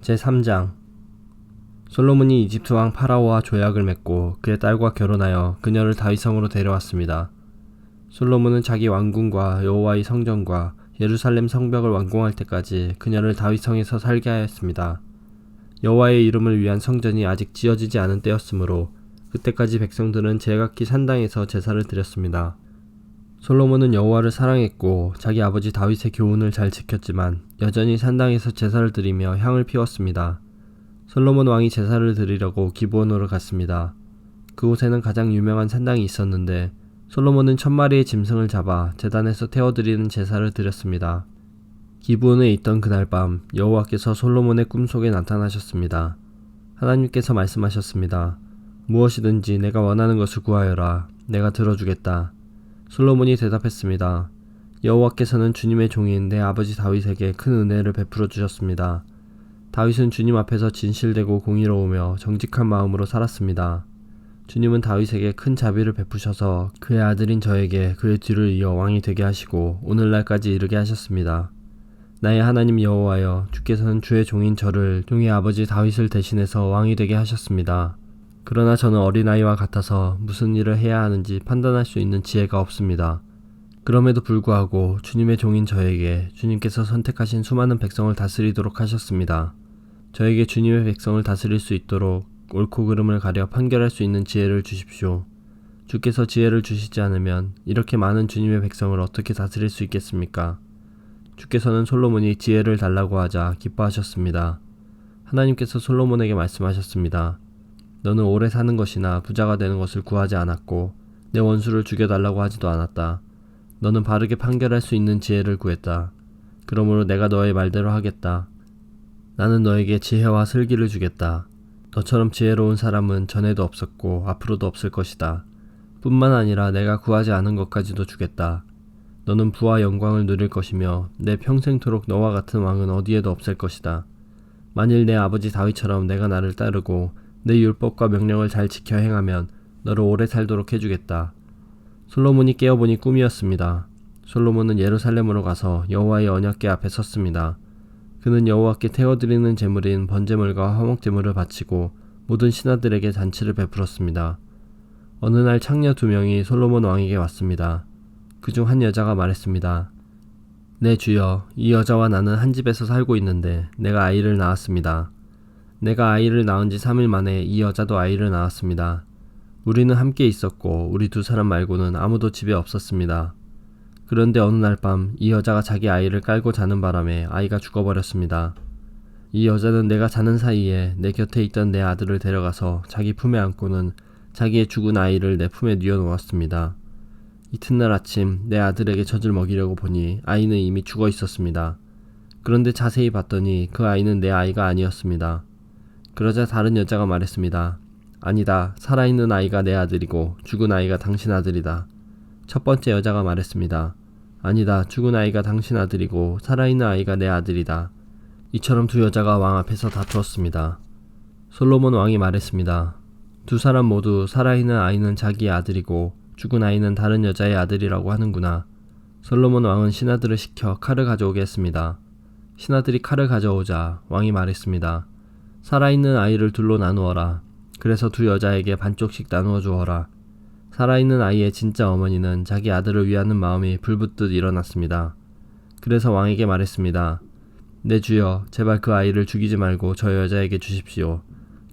제3장 솔로몬이 이집트 왕 파라오와 조약을 맺고 그의 딸과 결혼하여 그녀를 다윗성으로 데려왔습니다. 솔로몬은 자기 왕궁과 여호와의 성전과 예루살렘 성벽을 완공할 때까지 그녀를 다윗성에서 살게 하였습니다. 여호와의 이름을 위한 성전이 아직 지어지지 않은 때였으므로 그때까지 백성들은 제각기 산당에서 제사를 드렸습니다. 솔로몬은 여호와를 사랑했고 자기 아버지 다윗의 교훈을 잘 지켰지만 여전히 산당에서 제사를 드리며 향을 피웠습니다. 솔로몬 왕이 제사를 드리려고 기브온으로 갔습니다. 그곳에는 가장 유명한 산당이 있었는데 솔로몬은 1000마리의 짐승을 잡아 제단에서 태워드리는 제사를 드렸습니다. 기브온에 있던 그날 밤 여호와께서 솔로몬의 꿈속에 나타나셨습니다. 하나님께서 말씀하셨습니다. 무엇이든지 내가 원하는 것을 구하여라. 내가 들어주겠다. 솔로몬이 대답했습니다. 여호와께서는 주님의 종인 내 아버지 다윗에게 큰 은혜를 베풀어 주셨습니다. 다윗은 주님 앞에서 진실되고 공의로우며 정직한 마음으로 살았습니다. 주님은 다윗에게 큰 자비를 베푸셔서 그의 아들인 저에게 그의 뒤를 이어 왕이 되게 하시고 오늘날까지 이르게 하셨습니다. 나의 하나님 여호와여, 주께서는 주의 종인 저를 종의 아버지 다윗을 대신해서 왕이 되게 하셨습니다. 그러나 저는 어린아이와 같아서 무슨 일을 해야 하는지 판단할 수 있는 지혜가 없습니다. 그럼에도 불구하고 주님의 종인 저에게 주님께서 선택하신 수많은 백성을 다스리도록 하셨습니다. 저에게 주님의 백성을 다스릴 수 있도록 옳고 그름을 가려 판결할 수 있는 지혜를 주십시오. 주께서 지혜를 주시지 않으면 이렇게 많은 주님의 백성을 어떻게 다스릴 수 있겠습니까? 주께서는 솔로몬이 지혜를 달라고 하자 기뻐하셨습니다. 하나님께서 솔로몬에게 말씀하셨습니다. 너는 오래 사는 것이나 부자가 되는 것을 구하지 않았고 내 원수를 죽여달라고 하지도 않았다. 너는 바르게 판결할 수 있는 지혜를 구했다. 그러므로 내가 너의 말대로 하겠다. 나는 너에게 지혜와 슬기를 주겠다. 너처럼 지혜로운 사람은 전에도 없었고 앞으로도 없을 것이다. 뿐만 아니라 내가 구하지 않은 것까지도 주겠다. 너는 부와 영광을 누릴 것이며 내 평생토록 너와 같은 왕은 어디에도 없을 것이다. 만일 내 아버지 다윗처럼 내가 나를 따르고 내 율법과 명령을 잘 지켜 행하면 너를 오래 살도록 해주겠다. 솔로몬이 깨어보니 꿈이었습니다. 솔로몬은 예루살렘으로 가서 여호와의 언약궤 앞에 섰습니다. 그는 여호와께 태워드리는 제물인 번제물과 화목제물을 바치고 모든 신하들에게 잔치를 베풀었습니다. 어느 날 창녀 2명이 솔로몬 왕에게 왔습니다. 그중 한 여자가 말했습니다. 내 주여, 이 여자와 나는 한 집에서 살고 있는데 내가 아이를 낳았습니다. 내가 아이를 낳은 지 3일 만에 이 여자도 아이를 낳았습니다. 우리는 함께 있었고 우리 2사람 말고는 아무도 집에 없었습니다. 그런데 어느 날 밤 이 여자가 자기 아이를 깔고 자는 바람에 아이가 죽어버렸습니다. 이 여자는 내가 자는 사이에 내 곁에 있던 내 아들을 데려가서 자기 품에 안고는 자기의 죽은 아이를 내 품에 뉘어놓았습니다. 이튿날 아침 내 아들에게 젖을 먹이려고 보니 아이는 이미 죽어 있었습니다. 그런데 자세히 봤더니 그 아이는 내 아이가 아니었습니다. 그러자 다른 여자가 말했습니다. 아니다. 살아있는 아이가 내 아들이고 죽은 아이가 당신 아들이다. 첫 번째 여자가 말했습니다. 아니다. 죽은 아이가 당신 아들이고 살아있는 아이가 내 아들이다. 이처럼 2 여자가 왕 앞에서 다투었습니다. 솔로몬 왕이 말했습니다. 2사람 모두 살아있는 아이는 자기의 아들이고 죽은 아이는 다른 여자의 아들이라고 하는구나. 솔로몬 왕은 신하들을 시켜 칼을 가져오게 했습니다. 신하들이 칼을 가져오자 왕이 말했습니다. 살아있는 아이를 둘로 나누어라. 그래서 2 여자에게 반쪽씩 나누어 주어라. 살아있는 아이의 진짜 어머니는 자기 아들을 위하는 마음이 불붙듯 일어났습니다. 그래서 왕에게 말했습니다. 내 주여, 제발 그 아이를 죽이지 말고 저 여자에게 주십시오.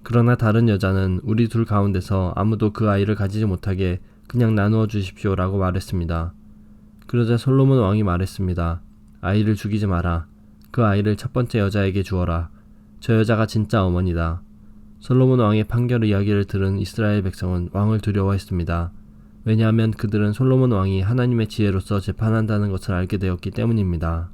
그러나 다른 여자는 우리 2 가운데서 아무도 그 아이를 가지지 못하게 그냥 나누어 주십시오 라고 말했습니다. 그러자 솔로몬 왕이 말했습니다. 아이를 죽이지 마라. 그 아이를 첫 번째 여자에게 주어라. 저 여자가 진짜 어머니다. 솔로몬 왕의 판결 이야기를 들은 이스라엘 백성은 왕을 두려워했습니다. 왜냐하면 그들은 솔로몬 왕이 하나님의 지혜로서 재판한다는 것을 알게 되었기 때문입니다.